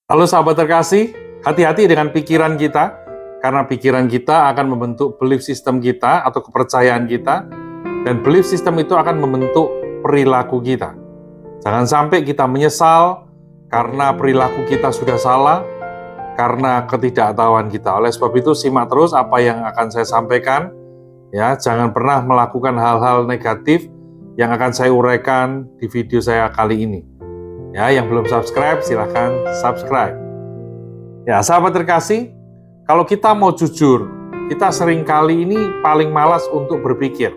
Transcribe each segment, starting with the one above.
Halo sahabat terkasih, hati-hati dengan pikiran kita, karena pikiran kita akan membentuk belief system kita atau kepercayaan kita, dan belief system itu akan membentuk perilaku kita. Jangan sampai kita menyesal karena perilaku kita sudah salah, karena ketidaktahuan kita. Oleh sebab itu, simak terus apa yang akan saya sampaikan. Ya, jangan pernah melakukan hal-hal negatif yang akan saya uraikan di video saya kali ini. Ya, yang belum subscribe, silahkan subscribe. Ya, sahabat terkasih, kalau kita mau jujur, kita seringkali ini paling malas untuk berpikir.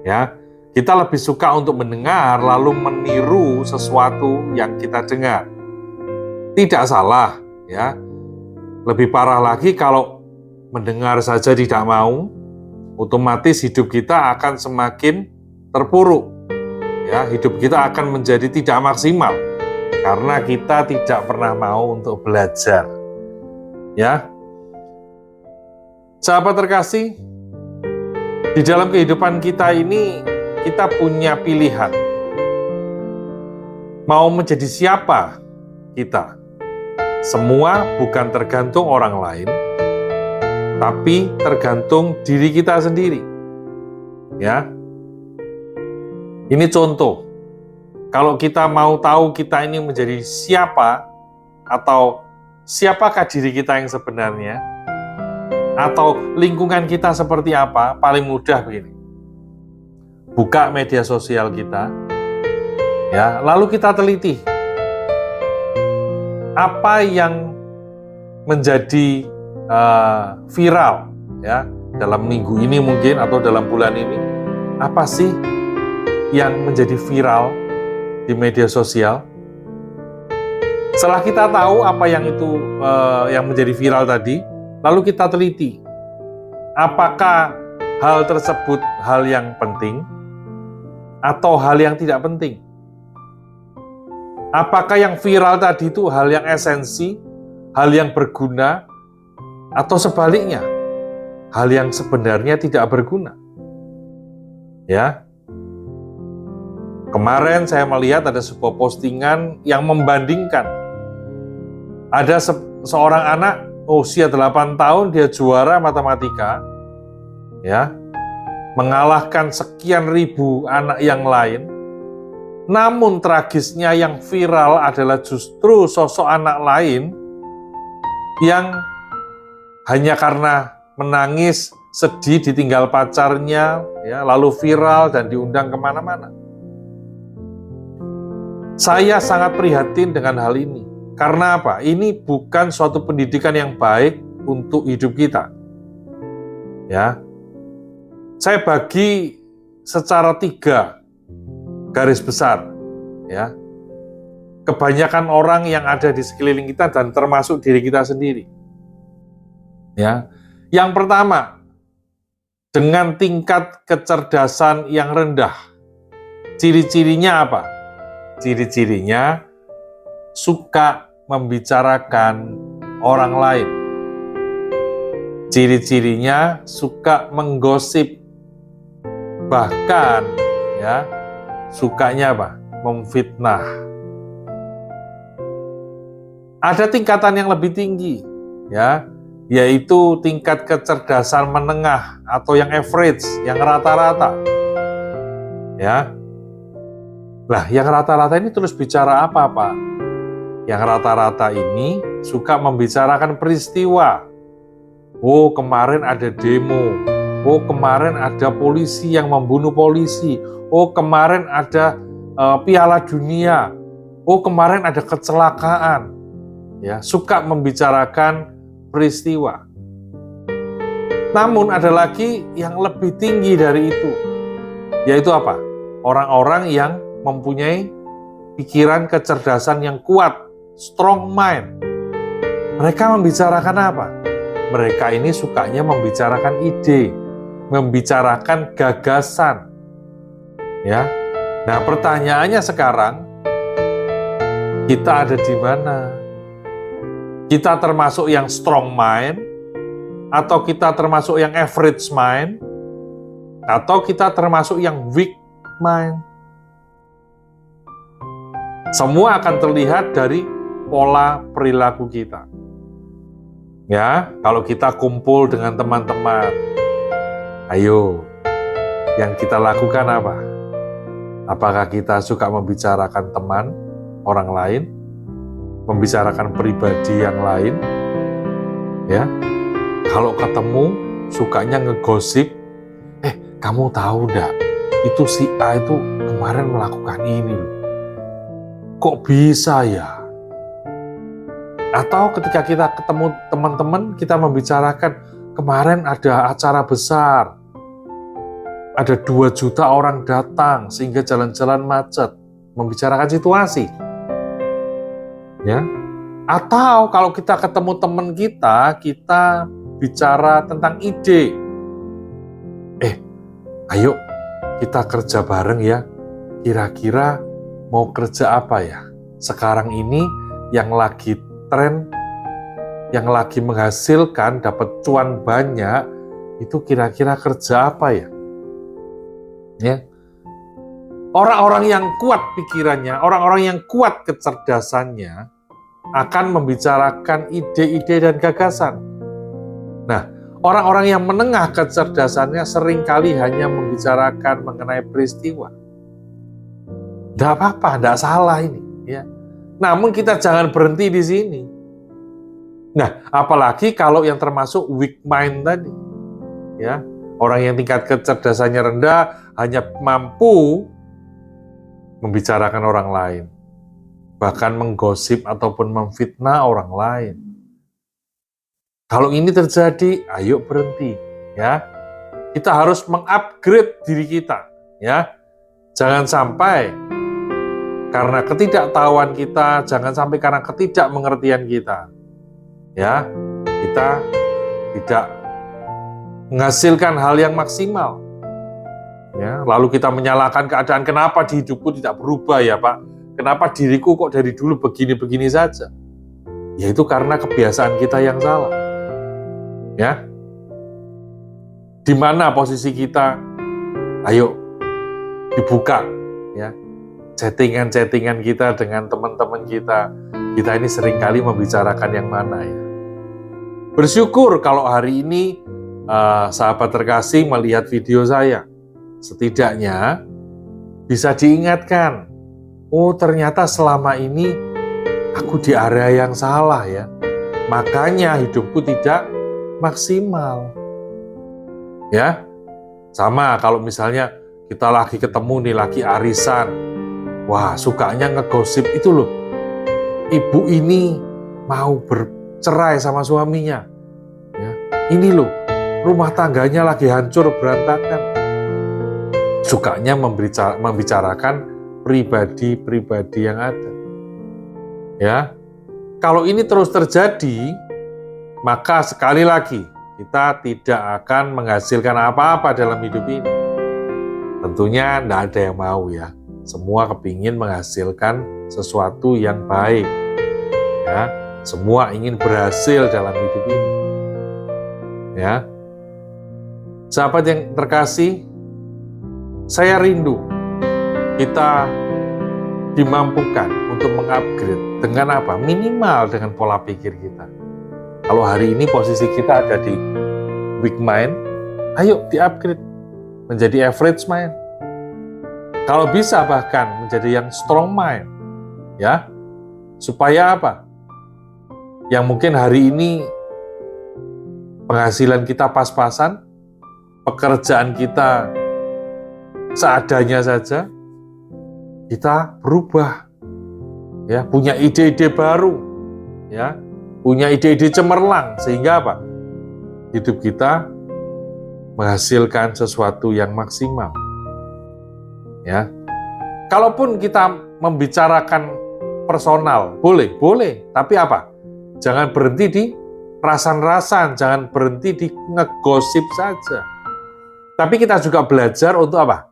Ya, kita lebih suka untuk mendengar lalu meniru sesuatu yang kita dengar. Tidak salah, ya. Lebih parah lagi kalau mendengar saja tidak mau, otomatis hidup kita akan semakin terpuruk. Ya, hidup kita akan menjadi tidak maksimal karena kita tidak pernah mau untuk belajar. Ya, sahabat terkasih, di dalam kehidupan kita ini kita punya pilihan. Mau menjadi siapa kita? Semua bukan tergantung orang lain, tapi tergantung diri kita sendiri. Ya. Ini contoh, kalau kita mau tahu kita ini menjadi siapa, atau siapakah diri kita yang sebenarnya, atau lingkungan kita seperti apa, paling mudah begini. Buka media sosial kita, ya, lalu kita teliti. Apa yang menjadi viral, ya, dalam minggu ini mungkin, atau dalam bulan ini, apa sih yang menjadi viral di media sosial? Setelah kita tahu apa yang itu yang menjadi viral tadi, lalu kita teliti, apakah hal tersebut hal yang penting atau hal yang tidak penting? Apakah yang viral tadi itu hal yang esensi, hal yang berguna, atau sebaliknya, hal yang sebenarnya tidak berguna? Ya. Kemarin saya melihat ada sebuah postingan yang membandingkan. Ada seorang anak usia 8 tahun, dia juara matematika, ya, mengalahkan sekian ribu anak yang lain. Namun tragisnya yang viral adalah justru sosok anak lain yang hanya karena menangis, sedih, ditinggal pacarnya, ya, lalu viral dan diundang kemana-mana. Saya sangat prihatin dengan hal ini. Karena apa? Ini bukan suatu pendidikan yang baik untuk hidup kita. Ya, saya bagi secara 3 garis besar. Ya, kebanyakan orang yang ada di sekeliling kita dan termasuk diri kita sendiri. Ya, yang pertama, dengan tingkat kecerdasan yang rendah. Ciri-cirinya apa? Ciri-cirinya suka membicarakan orang lain. Ciri-cirinya suka menggosip. Bahkan, ya, sukanya apa? Memfitnah. Ada tingkatan yang lebih tinggi, ya, yaitu tingkat kecerdasan menengah atau yang average, yang rata-rata. Ya. Lah, yang rata-rata ini terus bicara apa, Pak? Yang rata-rata ini suka membicarakan peristiwa. Oh, kemarin ada demo. Oh, kemarin ada polisi yang membunuh polisi. Oh, kemarin ada Piala Dunia. Oh, kemarin ada kecelakaan. Ya, suka membicarakan peristiwa. Namun ada lagi yang lebih tinggi dari itu. Yaitu apa? Orang-orang yang mempunyai pikiran kecerdasan yang kuat, strong mind. Mereka membicarakan apa? Mereka ini sukanya membicarakan ide, membicarakan gagasan. Ya. Nah, pertanyaannya sekarang, kita ada di mana? Kita termasuk yang strong mind, atau kita termasuk yang average mind, atau kita termasuk yang weak mind? Semua akan terlihat dari pola perilaku kita. Ya, kalau kita kumpul dengan teman-teman, ayo, yang kita lakukan apa? Apakah kita suka membicarakan teman, orang lain, membicarakan pribadi yang lain? Ya, kalau ketemu, sukanya ngegosip, kamu tahu enggak, itu si A itu kemarin melakukan ini loh. Kok bisa ya? Atau ketika kita ketemu teman-teman, kita membicarakan, kemarin ada acara besar, ada 2 juta orang datang, sehingga jalan-jalan macet, membicarakan situasi. Ya. Atau kalau kita ketemu teman kita bicara tentang ide. Ayo kita kerja bareng ya, kira-kira mau kerja apa ya? Sekarang ini yang lagi tren, yang lagi menghasilkan, dapat cuan banyak, itu kira-kira kerja apa ya? Ya. Orang-orang yang kuat pikirannya, orang-orang yang kuat kecerdasannya, akan membicarakan ide-ide dan gagasan. Nah, orang-orang yang menengah kecerdasannya seringkali hanya membicarakan mengenai peristiwa. Tidak apa-apa, tidak salah ini. Ya. Namun kita jangan berhenti di sini. Nah, apalagi kalau yang termasuk weak mind tadi. Ya, orang yang tingkat kecerdasannya rendah hanya mampu membicarakan orang lain. Bahkan menggosip ataupun memfitnah orang lain. Kalau ini terjadi, ayo berhenti. Ya, kita harus mengupgrade diri kita. Ya, jangan sampai karena ketidaktahuan kita, jangan sampai karena ketidakmengertian kita, ya, kita tidak menghasilkan hal yang maksimal. Ya, lalu kita menyalahkan keadaan, kenapa di hidupku tidak berubah ya Pak? Kenapa diriku kok dari dulu begini-begini saja? Ya itu karena kebiasaan kita yang salah. Ya, di mana posisi kita? Ayo dibuka, ya. Chattingan-chattingan kita dengan teman-teman kita ini seringkali membicarakan yang mana ya. Bersyukur kalau hari ini sahabat terkasih melihat video saya. Setidaknya bisa diingatkan, oh ternyata selama ini aku di area yang salah ya. Makanya hidupku tidak maksimal. Ya, sama kalau misalnya kita lagi ketemu nih, lagi arisan. Wah, sukanya ngegosip itu loh. Ibu ini mau bercerai sama suaminya. Ya, ini loh, rumah tangganya lagi hancur berantakan. Sukanya membicarakan pribadi-pribadi yang ada. Ya, kalau ini terus terjadi, maka sekali lagi kita tidak akan menghasilkan apa-apa dalam hidup ini. Tentunya tidak ada yang mau ya. Semua kepingin menghasilkan sesuatu yang baik. Ya, semua ingin berhasil dalam hidup ini. Ya. Sahabat yang terkasih, saya rindu kita dimampukan untuk mengupgrade dengan apa? Minimal dengan pola pikir kita. Kalau hari ini posisi kita ada di weak mind, ayo di-upgrade menjadi average mind. Kalau bisa bahkan menjadi yang strong mind, ya, supaya apa? Yang mungkin hari ini penghasilan kita pas-pasan, pekerjaan kita seadanya saja, kita berubah, ya, punya ide-ide baru, ya, punya ide-ide cemerlang, sehingga apa? Hidup kita menghasilkan sesuatu yang maksimal. Ya, kalaupun kita membicarakan personal, boleh, tapi apa? Jangan berhenti di rasan-rasan, jangan berhenti di ngegosip saja. Tapi kita juga belajar untuk apa?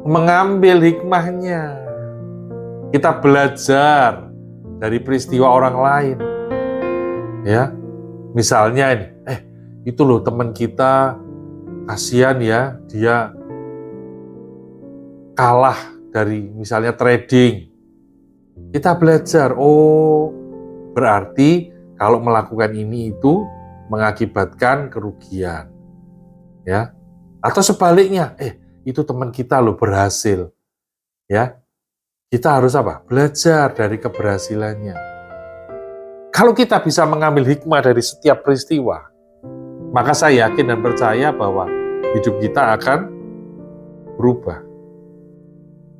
Mengambil hikmahnya. Kita belajar dari peristiwa orang lain. Ya, misalnya ini, itu loh teman kita, kasihan ya, dia kalah dari misalnya trading, Kita belajar, oh berarti kalau melakukan ini itu mengakibatkan kerugian. Ya. Atau sebaliknya, itu teman kita loh berhasil. Ya. Kita harus apa? Belajar dari keberhasilannya. Kalau kita bisa mengambil hikmah dari setiap peristiwa, maka saya yakin dan percaya bahwa hidup kita akan berubah.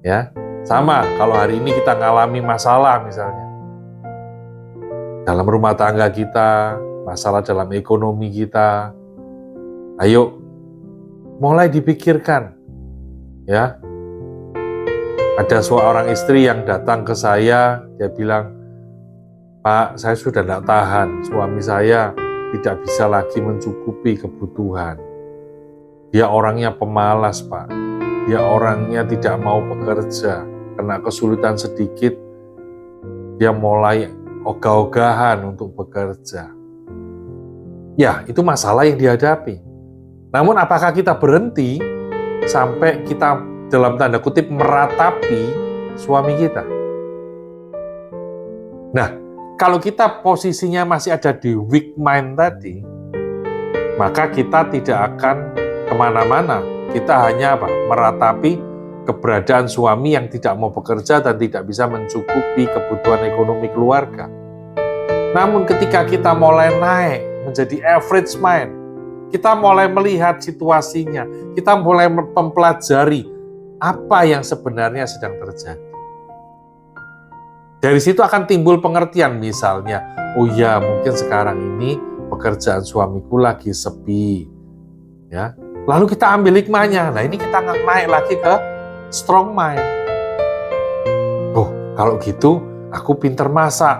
Ya, sama kalau hari ini kita ngalami masalah misalnya dalam rumah tangga kita, masalah dalam ekonomi kita, ayo mulai dipikirkan. Ya, ada seorang istri yang datang ke saya, dia bilang, Pak, saya sudah tidak tahan, suami saya tidak bisa lagi mencukupi kebutuhan. Dia orangnya pemalas, Pak. Dia orangnya tidak mau bekerja. Kena kesulitan sedikit, dia mulai ogah-ogahan untuk bekerja. Ya, itu masalah yang dihadapi. Namun apakah kita berhenti sampai kita dalam tanda kutip meratapi suami kita? Nah, kalau kita posisinya masih ada di weak mind tadi, maka kita tidak akan kemana-mana. Kita hanya meratapi keberadaan suami yang tidak mau bekerja dan tidak bisa mencukupi kebutuhan ekonomi keluarga. Namun ketika kita mulai naik menjadi average mind, kita mulai melihat situasinya, kita mulai mempelajari apa yang sebenarnya sedang terjadi. Dari situ akan timbul pengertian, misalnya, oh ya mungkin sekarang ini pekerjaan suamiku lagi sepi. Ya, lalu kita ambil hikmahnya. Nah ini kita naik lagi ke strong mind. Oh kalau gitu aku pinter masak.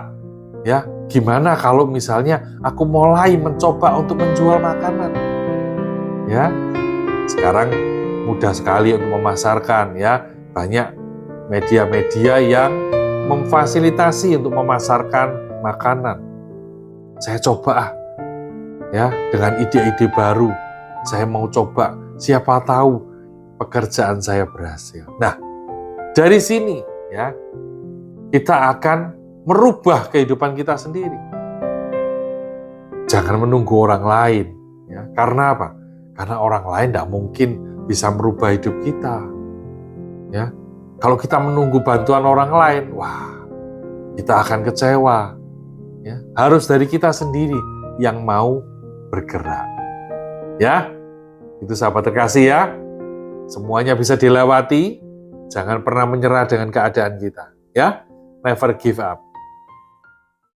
Ya, gimana kalau misalnya aku mulai mencoba untuk menjual makanan? Ya, sekarang mudah sekali untuk memasarkan. Ya, banyak media-media yang memfasilitasi untuk memasarkan makanan. Saya coba ya dengan ide-ide baru. Saya mau coba, siapa tahu pekerjaan saya berhasil. Nah, dari sini ya kita akan merubah kehidupan kita sendiri. Jangan menunggu orang lain ya. Karena apa? Karena orang lain tidak mungkin bisa merubah hidup kita. Ya. Kalau kita menunggu bantuan orang lain, wah, kita akan kecewa. Ya, harus dari kita sendiri yang mau bergerak. Ya, itu sahabat terkasih ya. Semuanya bisa dilewati. Jangan pernah menyerah dengan keadaan kita. Ya, never give up.